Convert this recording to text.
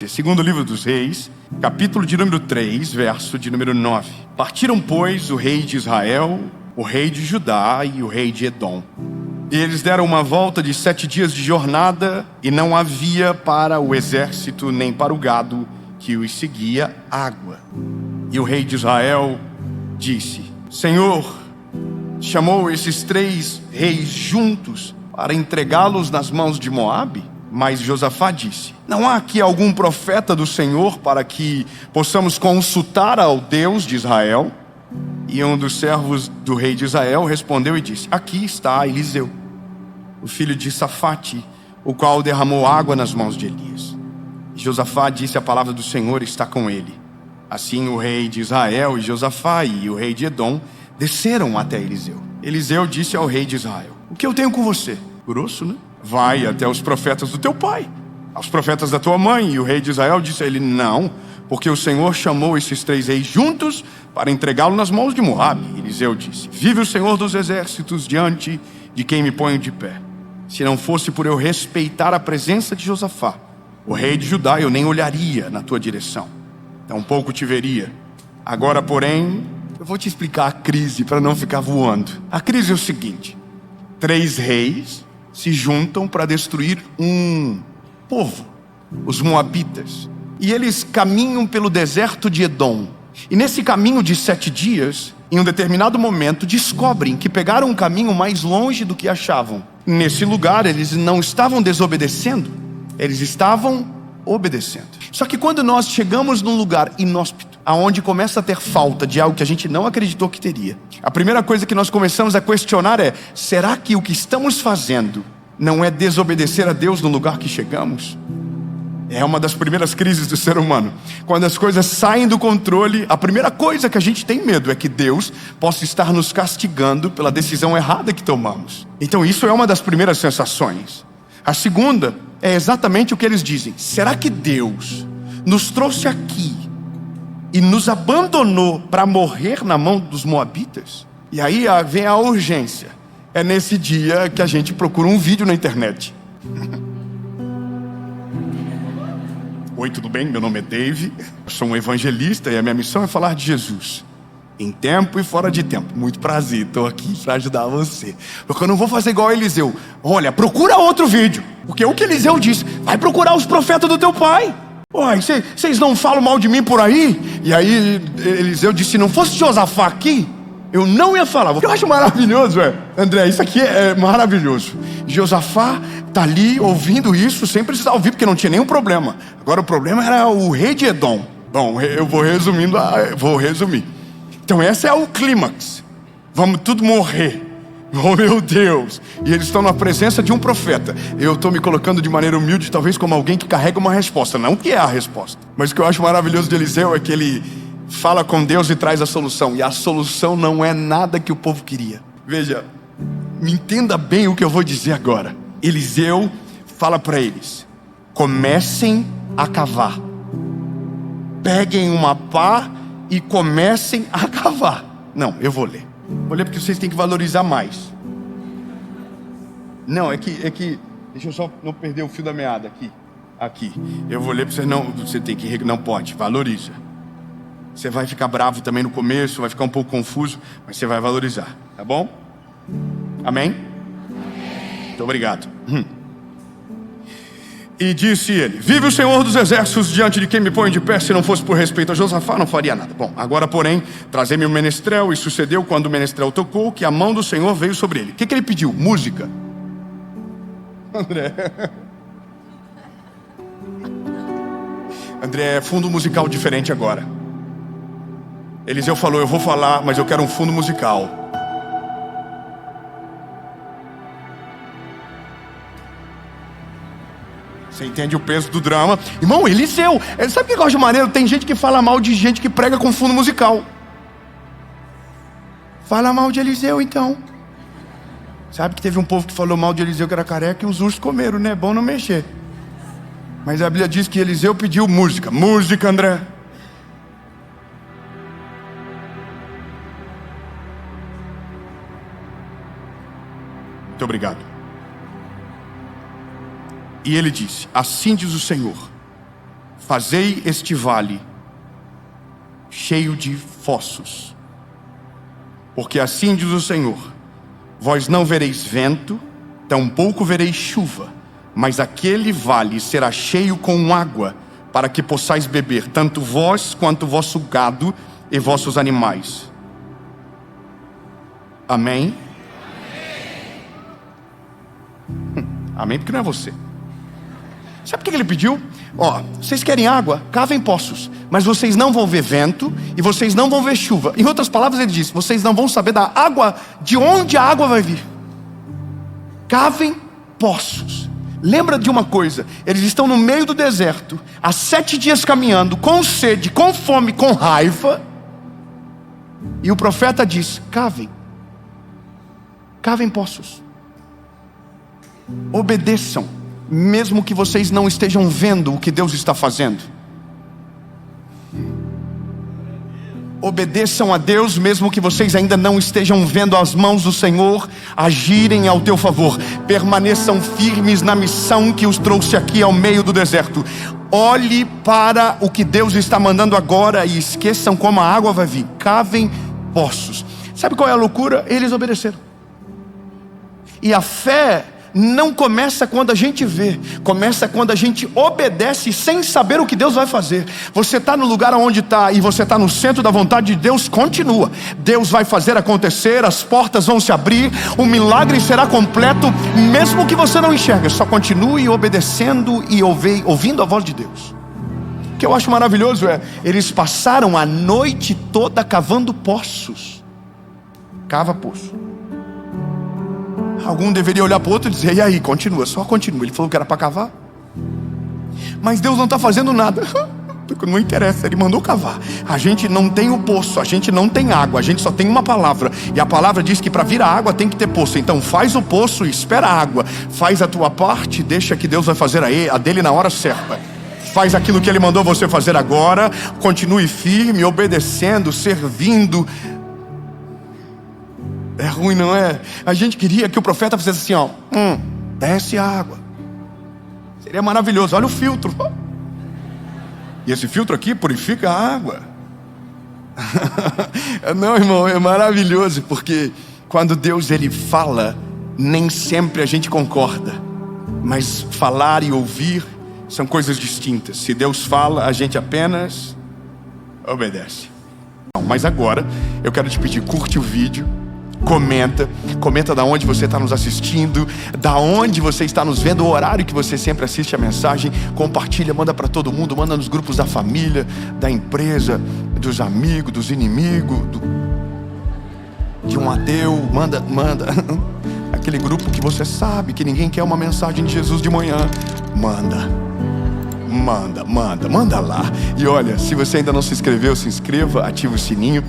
Segundo livro dos Reis, capítulo de número 3, verso de número 9. Partiram, pois, o rei de Israel, o rei de Judá e o rei de Edom. E eles deram uma volta de 7 dias de jornada, e não havia para o exército nem para o gado que os seguia água. E o rei de Israel disse: Senhor, chamou esses 3 reis juntos para entregá-los nas mãos de Moabe? Mas Josafá disse: não há aqui algum profeta do Senhor para que possamos consultar ao Deus de Israel? E um dos servos do rei de Israel respondeu e disse: aqui está Eliseu, o filho de Safate, o qual derramou água nas mãos de Elias. E Josafá disse: a palavra do Senhor está com ele. Assim o rei de Israel e Josafá e o rei de Edom desceram até Eliseu. Eliseu disse ao rei de Israel: o que eu tenho com você? Grosso, né? Vai até os profetas do teu pai, aos profetas da tua mãe. E o rei de Israel disse a ele: não, porque o Senhor chamou esses 3 reis juntos para entregá-lo nas mãos de Moabe. Eliseu disse: vive o Senhor dos exércitos diante de quem me ponho de pé. Se não fosse por eu respeitar a presença de Josafá, o rei de Judá, eu nem olharia na tua direção, tampouco te veria. Agora, porém, eu vou te explicar a crise para não ficar voando. A crise é o seguinte: 3 reis se juntam para destruir um povo, os Moabitas. E eles caminham pelo deserto de Edom. E nesse caminho de 7 dias, em um determinado momento, descobrem que pegaram um caminho mais longe do que achavam. Nesse lugar, eles não estavam desobedecendo, eles estavam obedecendo. Só que quando nós chegamos num lugar inóspito, aonde começa a ter falta de algo que a gente não acreditou que teria, a primeira coisa que nós começamos a questionar é: será que o que estamos fazendo não é desobedecer a Deus no lugar que chegamos? É uma das primeiras crises do ser humano. Quando as coisas saem do controle, a primeira coisa que a gente tem medo é que Deus possa estar nos castigando pela decisão errada que tomamos. Então isso é uma das primeiras sensações. A segunda é exatamente o que eles dizem: será que Deus nos trouxe aqui e nos abandonou para morrer na mão dos Moabitas? E aí vem a urgência. É nesse dia que a gente procura um vídeo na internet. Oi, tudo bem? Meu nome é Dave, eu sou um evangelista e a minha missão é falar de Jesus, em tempo e fora de tempo. Muito prazer, estou aqui para ajudar você. Porque eu não vou fazer igual a Eliseu. Olha, procura outro vídeo, porque o que Eliseu disse: vai procurar os profetas do teu pai. Oi, vocês não falam mal de mim por aí? E aí Eliseu disse: se não fosse Josafá aqui, eu não ia falar. Eu acho maravilhoso, André, isso aqui é maravilhoso. Josafá está ali ouvindo isso sem precisar ouvir, porque não tinha nenhum problema. Agora o problema era o rei de Edom. Bom, eu vou resumir. Então esse é o clímax. Vamos tudo morrer. Oh meu Deus. E eles estão na presença de um profeta. Eu estou me colocando de maneira humilde, talvez como alguém que carrega uma resposta. Não que é a resposta, mas o que eu acho maravilhoso de Eliseu é que ele fala com Deus e traz a solução. E a solução não é nada que o povo queria. Veja, me entenda bem o que eu vou dizer agora. Eliseu fala para eles: comecem a cavar. Peguem uma pá e comecem a cavar. Não, eu vou ler. Vou ler porque vocês têm que valorizar mais. Não, é que deixa eu só não perder o fio da meada aqui. Eu vou ler para vocês não, você tem que, não pode, valoriza. Você vai ficar bravo também no começo, vai ficar um pouco confuso, mas você vai valorizar, tá bom? Amém? Muito obrigado. E disse ele: vive o Senhor dos exércitos diante de quem me põe de pé. Se não fosse por respeito a Josafá, não faria nada. Bom, agora porém, trazei-me o menestrel. E sucedeu, quando o menestrel tocou, que a mão do Senhor veio sobre ele. O que ele pediu? Música. André, fundo musical diferente agora. Eliseu falou: eu vou falar, mas eu quero um fundo musical. Você entende o peso do drama? Irmão, Eliseu, sabe o que eu acho maneiro? Tem gente que fala mal de gente que prega com fundo musical. Fala mal de Eliseu então. Sabe que teve um povo que falou mal de Eliseu que era careca e os ursos comeram, né? É bom não mexer. Mas a Bíblia diz que Eliseu pediu música. Música, André. Muito obrigado. E ele disse: assim diz o Senhor: fazei este vale cheio de fossos, porque assim diz o Senhor: vós não vereis vento, tampouco vereis chuva, mas aquele vale será cheio com água, para que possais beber, tanto vós quanto vosso gado e vossos animais. Amém? Amém, porque não é você. Sabe por que ele pediu? Vocês querem água? Cavem poços, mas vocês não vão ver vento e vocês não vão ver chuva. Em outras palavras, ele disse: vocês não vão saber da água, de onde a água vai vir. Cavem poços. Lembra de uma coisa: eles estão no meio do deserto, há 7 dias caminhando, com sede, com fome, com raiva. E o profeta diz: cavem poços. Obedeçam, mesmo que vocês não estejam vendo o que Deus está fazendo. Obedeçam a Deus, mesmo que vocês ainda não estejam vendo as mãos do Senhor agirem ao teu favor. Permaneçam firmes na missão que os trouxe aqui ao meio do deserto. Olhe para o que Deus está mandando agora e esqueçam como a água vai vir. Cavem poços. Sabe qual é a loucura? Eles obedeceram. E a fé não começa quando a gente vê, começa quando a gente obedece sem saber o que Deus vai fazer. Você está no lugar onde está e você está no centro da vontade de Deus, continua. Deus vai fazer acontecer, as portas vão se abrir, o milagre será completo, mesmo que você não enxergue. Só continue obedecendo e ouvindo a voz de Deus. O que eu acho maravilhoso é, eles passaram a noite toda cavando poços. Cava poço. Algum deveria olhar para o outro e dizer: e aí, continua, só continua. Ele falou que era para cavar. Mas Deus não está fazendo nada. Não interessa, Ele mandou cavar. A gente não tem o poço, a gente não tem água, a gente só tem uma palavra. E a palavra diz que para vir a água tem que ter poço. Então faz o poço e espera a água. Faz a tua parte, deixa que Deus vai fazer a dele na hora certa. Faz aquilo que Ele mandou você fazer agora. Continue firme, obedecendo, servindo. É ruim, não é? A gente queria que o profeta fizesse assim, desce a água. Seria maravilhoso. Olha o filtro. E esse filtro aqui purifica a água. Não, irmão, é maravilhoso, porque quando Deus Ele fala, nem sempre a gente concorda. Mas falar e ouvir são coisas distintas. Se Deus fala, a gente apenas obedece. Mas agora, eu quero te pedir, curte o vídeo. Comenta da onde você está nos assistindo, da onde você está nos vendo, o horário que você sempre assiste a mensagem. Compartilha, manda para todo mundo, manda nos grupos da família, da empresa, dos amigos, dos inimigos, de um ateu. Manda aquele grupo que você sabe que ninguém quer uma mensagem de Jesus de manhã. Manda lá. E olha, se você ainda não se inscreveu, se inscreva, ative o sininho.